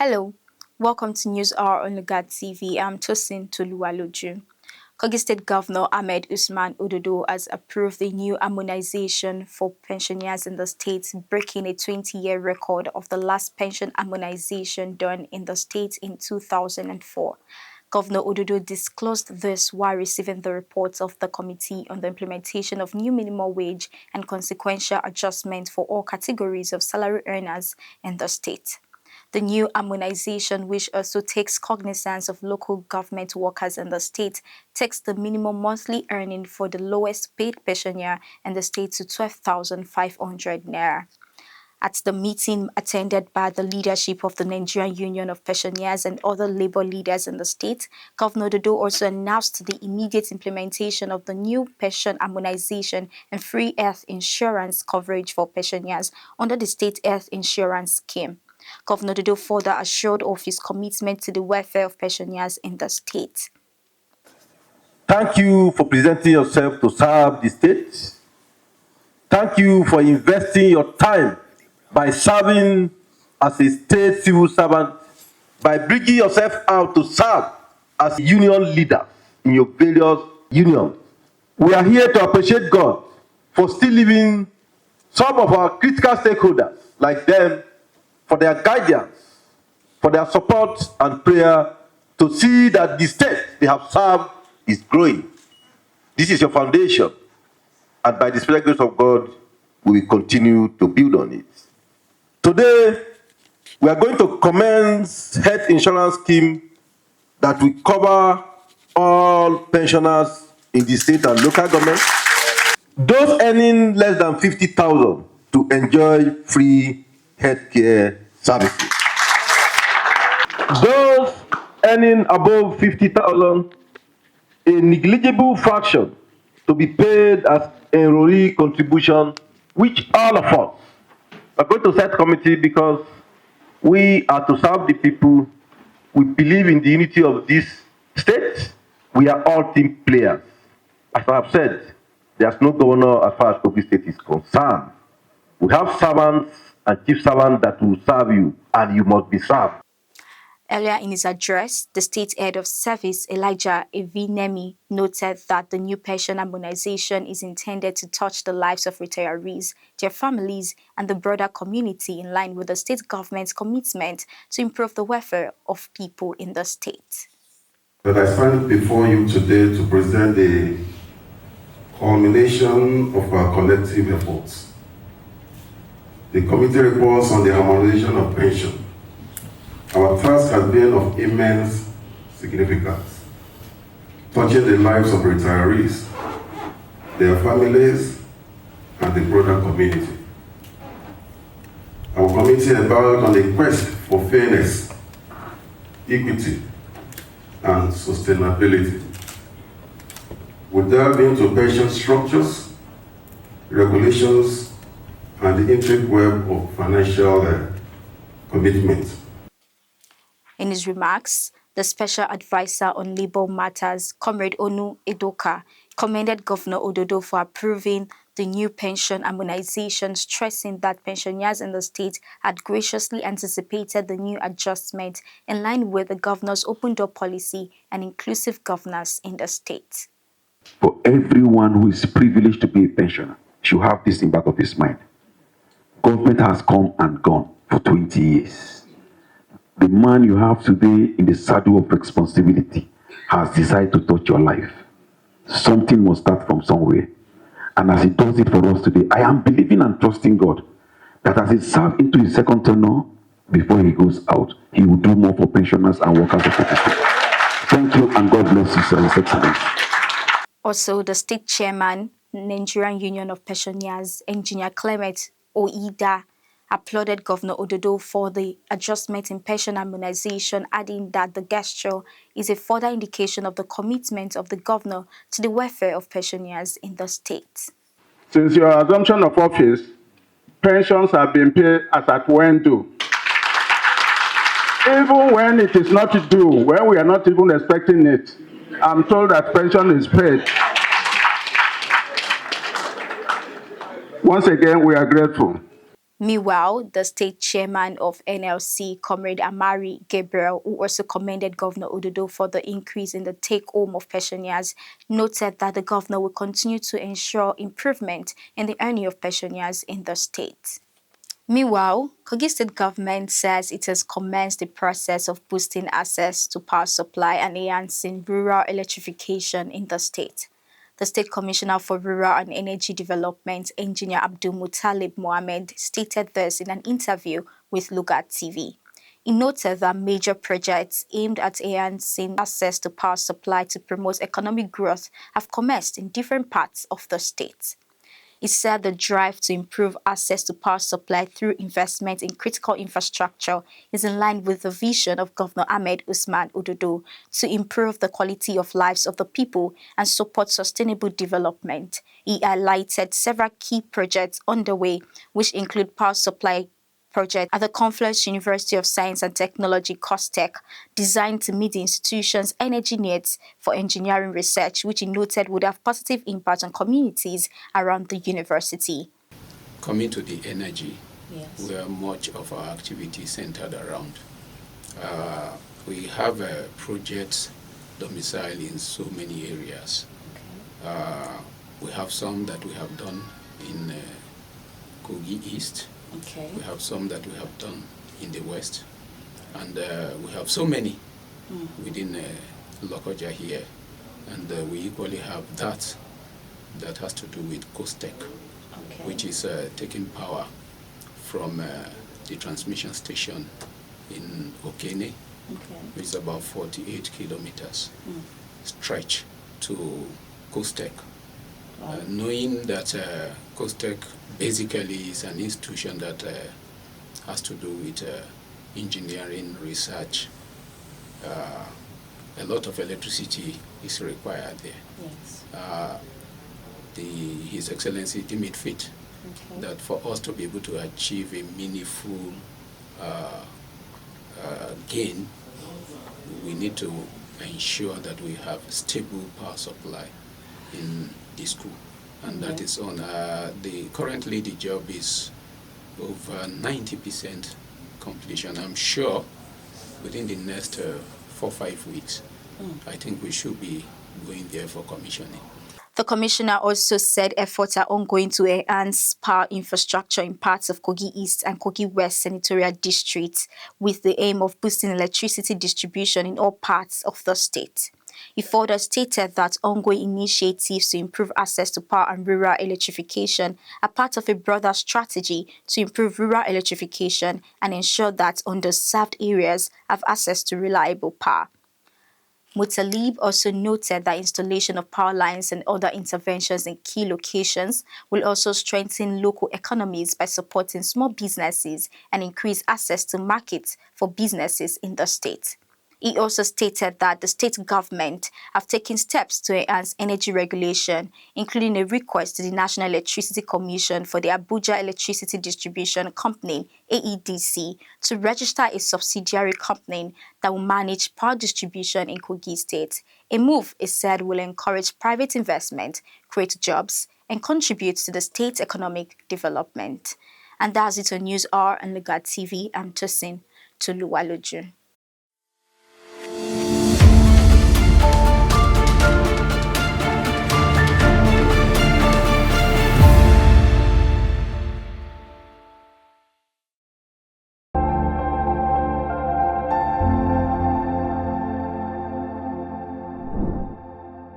Hello, welcome to News Hour on Lugard TV. I'm Tosin Toluwaloju. Kogi State Governor Ahmed Usman ODODO has approved the new harmonization for pensioners in the state, breaking a 20-year record of the last pension harmonization done in the state in 2004. Governor ODODO disclosed this while receiving the reports of the Committee on the Implementation of New Minimum Wage and Consequential Adjustment for all categories of salary earners in the state. The new harmonization, which also takes cognizance of local government workers in the state, takes the minimum monthly earning for the lowest paid pensioner in the state to 12,500 naira. At the meeting attended by the leadership of the Nigerian Union of Pensioners and other labor leaders in the state, Governor Dodo also announced the immediate implementation of the new pension harmonization and free health insurance coverage for pensioners under the state health insurance scheme. Governor Dodo further assured of his commitment to the welfare of pensioners in the state. Thank you for presenting yourself to serve the state. Thank you for investing your time by serving as a state civil servant, by bringing yourself out to serve as a union leader in your various unions. We are here to appreciate God for still leaving some of our critical stakeholders like them for their guidance, for their support and prayer to see that the state they have served is growing. This is your foundation, and by the special grace of God, we will continue to build on it. Today, we are going to commence health insurance scheme that will cover all pensioners in the state and local government. Those earning less than 50,000 to enjoy free healthcare services. Those earning above 50,000, a negligible fraction to be paid as enrollee contribution, which all of us are going to set committee because we are to serve the people. We believe in the unity of this state. We are all team players. As I have said, there's no governor as far as Kogi State is concerned. We have servants and chief servants that will serve you, and you must be served. Earlier in his address, the state head of service, Elijah Evinemi, noted that the new pension harmonization is intended to touch the lives of retirees, their families, and the broader community in line with the state government's commitment to improve the welfare of people in the state. But I stand before you today to present the culmination of our collective efforts. The committee reports on the harmonization of pension. Our task has been of immense significance, touching the lives of retirees, their families, and the broader community. Our committee embarked on a quest for fairness, equity, and sustainability. We delved into pension structures, regulations, and the intricate web of financial commitment. In his remarks, the Special Advisor on Labour Matters, Comrade Onu Edoka, commended Governor ODODO for approving the new pension harmonization, stressing that pensioners in the state had graciously anticipated the new adjustment in line with the governor's open-door policy and inclusive governance in the state. For everyone who is privileged to be a pensioner, should have this in back of his mind. Government has come and gone for 20 years. The man you have today in the saddle of responsibility has decided to touch your life. Something must start from somewhere. And as he does it for us today, I am believing and trusting God that as he serves into his second tenure, before he goes out, he will do more for pensioners and workers of the state. Thank you, and God bless you, sir, His Excellency. Also, the state chairman, Nigerian Union of Pensioners, Engineer Clement Oida, applauded Governor ODODO for the adjustment in pension harmonization, adding that the gesture is a further indication of the commitment of the governor to the welfare of pensioners in the state. Since your assumption of office, pensions have been paid as at when due. Even when it is not due, when we are not even expecting it, I'm told that pension is paid. Once again, we are grateful. Meanwhile, the state chairman of NLC, Comrade Amari Gabriel, who also commended Governor ODODO for the increase in the take-home of pensioners, noted that the governor will continue to ensure improvement in the earning of pensioners in the state. Meanwhile, Kogi State government says it has commenced the process of boosting access to power supply and enhancing rural electrification in the state. The State Commissioner for Rural and Energy Development, Engineer Abdul Muttalib Mohammed, stated this in an interview with Lugard TV. He noted that major projects aimed at enhancing access to power supply to promote economic growth have commenced in different parts of the state. He said the drive to improve access to power supply through investment in critical infrastructure is in line with the vision of Governor Ahmed Usman ODODO to improve the quality of lives of the people and support sustainable development. He highlighted several key projects underway, which include power supply project at the Confluence University of Science and Technology, COSTECH, designed to meet the institution's energy needs for engineering research, which he noted would have positive impact on communities around the university. Coming to the energy, Yes. where much of our activity is centered around. We have projects domiciled in so many areas. We have some that we have done in Kogi East. Okay. We have some that we have done in the West, and we have so many within Lokoja here, and we equally have that has to do with COSTECH, Okay. which is taking power from the transmission station in Okene, which is about 48 kilometers stretch to COSTECH. Knowing that COSTECH basically is an institution that has to do with engineering research, a lot of electricity is required there. Yes. His Excellency deemed it fit that for us to be able to achieve a meaningful gain, we need to ensure that we have stable power supply in the school, and that is on currently the job is over 90% completion. I'm sure within the next 4 or 5 weeks, I think we should be going there for commissioning. The commissioner also said efforts are ongoing to enhance power infrastructure in parts of Kogi East and Kogi West senatorial districts with the aim of boosting electricity distribution in all parts of the state. He further stated that ongoing initiatives to improve access to power and rural electrification are part of a broader strategy to improve rural electrification and ensure that underserved areas have access to reliable power. Muttalib also noted that installation of power lines and other interventions in key locations will also strengthen local economies by supporting small businesses and increase access to markets for businesses in the state. He also stated that the state government have taken steps to enhance energy regulation, including a request to the National Electricity Commission for the Abuja Electricity Distribution Company, AEDC, to register a subsidiary company that will manage power distribution in Kogi State. A move, it said, will encourage private investment, create jobs, and contribute to the state's economic development. And that's it on News Hour and Lugard TV. I'm Tosin Toluwaloju.